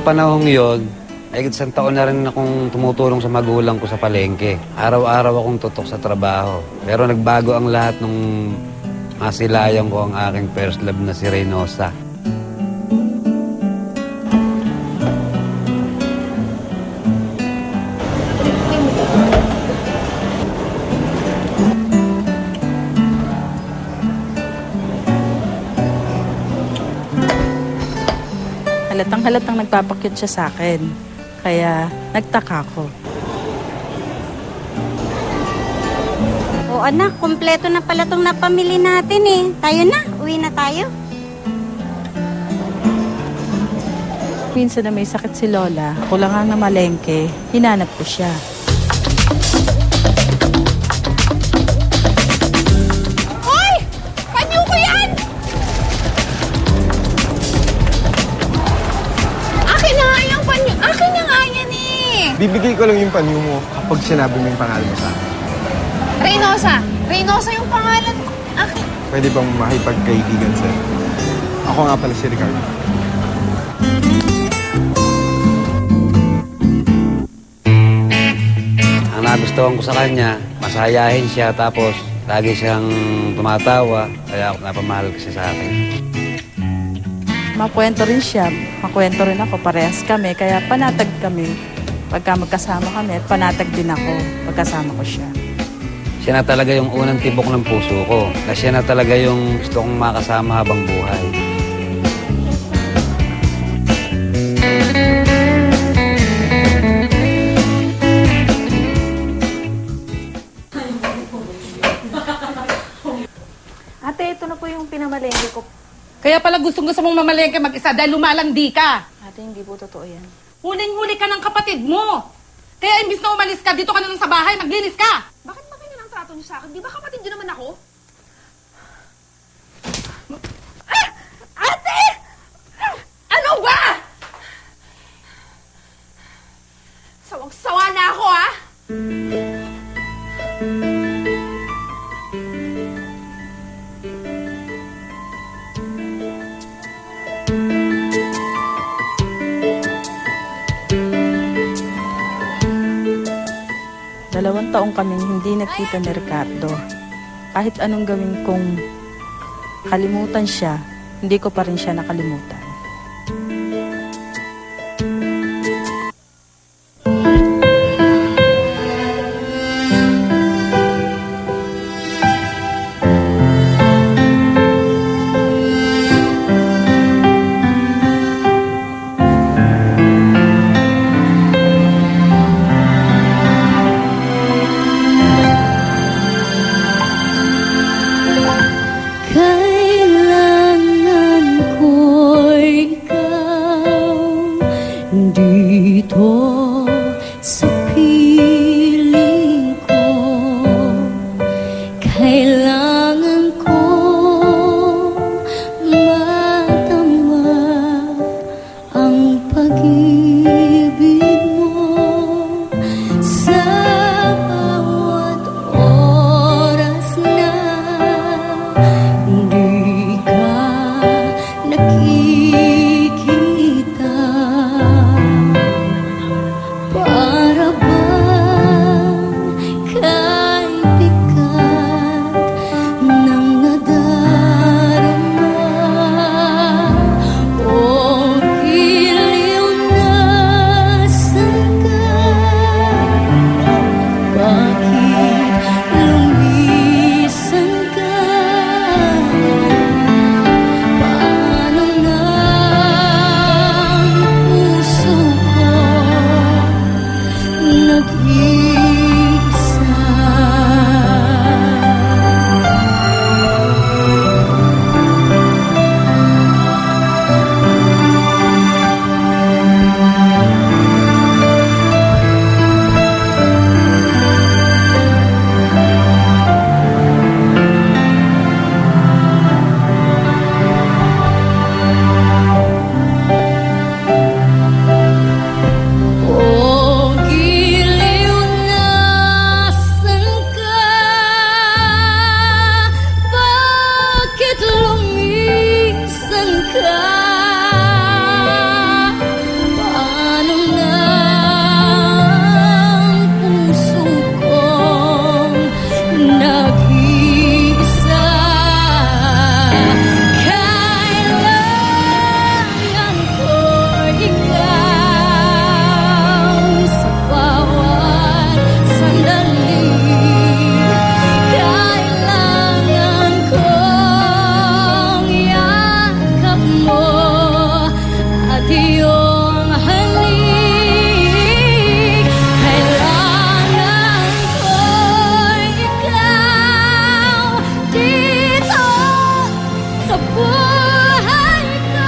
panahong yon, ay isang taon na rin akong tumutulong sa magulang ko sa palengke. Araw-araw akong tutok sa trabaho. Pero nagbago ang lahat nung masilayang ko ang aking first love na si Reynosa. Halatang nagpapakyut siya sa akin. Kaya nagtaka ko. O anak, kumpleto na pala itong napamili natin eh. Tayo na, uwi na tayo. Minsan na may sakit si Lola, ako lang ang namalengke, hinanap ko siya. Hoy! Panyo ko yan! Akin na nga yung panyo. Akin na nga yan eh! Bibigay ko lang yung panyo mo kapag sinabi mo yung pangalan mo sa akin. Reynosa! Reynosa yung pangalan ko. Akin. Pwede bang makipagkaibigan sa'yo? Ako nga pala si Ricardo. Ang nagustuhan ko sa kanya, masayahin siya tapos lagi siyang tumatawa. Kaya napamahal kasi sa akin. Makwento rin siya, makwento rin ako, parehas kami, kaya panatag kami. Pagka magkasama kami, panatag din ako pagkasama ko siya. Siya na talaga yung unang tibok ng puso ko. Na siya na talaga yung gusto kong makasama habang buhay. Ate, ito na po yung pinamalengke ko. Kaya pala gusto mong mamalengke mag-isa dahil lumalandi ka. Ate, hindi po totoo yan. Huling-huli ka ng kapatid mo. Kaya imbis na umalis ka, dito ka na lang sa bahay, maglinis ka. Bakit ba ganyan ang trato niyo sa akin? Di ba kapatid niyo naman ako? Ah! Ate! Ano ba? Sawang-sawa na ako, ha? Dalawang taong kaming hindi nagkita ni Ricardo. Kahit anong gawin kong kalimutan siya, hindi ko pa rin siya nakalimutan. Dito sa piling ko, kailangan ko matama ang pag-ibig mo sa bawat oras na hindi ka nakikita. Para bang kay bigat ng nadarama o giliw na sangka? Bakit lumisan ka? Paano na ang puso ko nag-iisa? O giliw na sangka, bakit lumisan ka? Kailangan ko ikaw sa bawat sandali. Kailangan kong yakap mo at iyong halik. Kailangan ko ikaw dito sa buhay ko.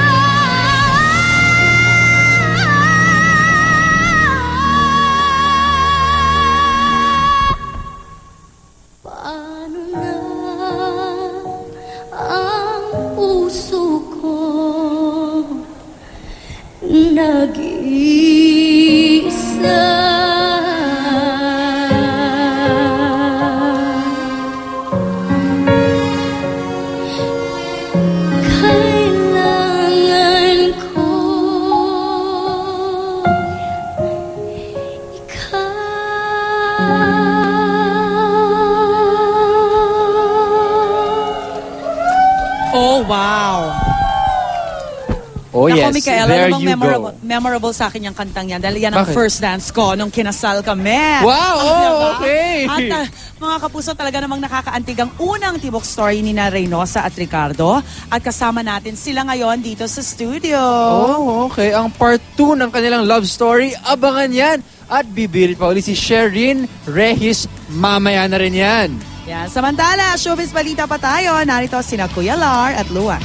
Paano na ang puso ko nag-iisa? Kailangan ko ikaw. Oh, wow. Oh Nako, yes, Micaela, there namang you memorable, go. memorable sa akin yung kantang yan dahil yan ang Bakit? first dance ko nung kinasal kami. Wow, oh, Diba? okay. At mga kapuso, talaga namang nakakaantig ang unang tibok story ni na Reynosa at Ricardo. At kasama natin sila ngayon dito sa studio. Oh, okay. Ang part 2 ng kanilang love story, abangan yan. At bibirit pa ulit si Sherin Rehis, mamaya na rin yan. Yan. Samantala, showbiz balita pa tayo. Narito sina Kuya Lar at Luan.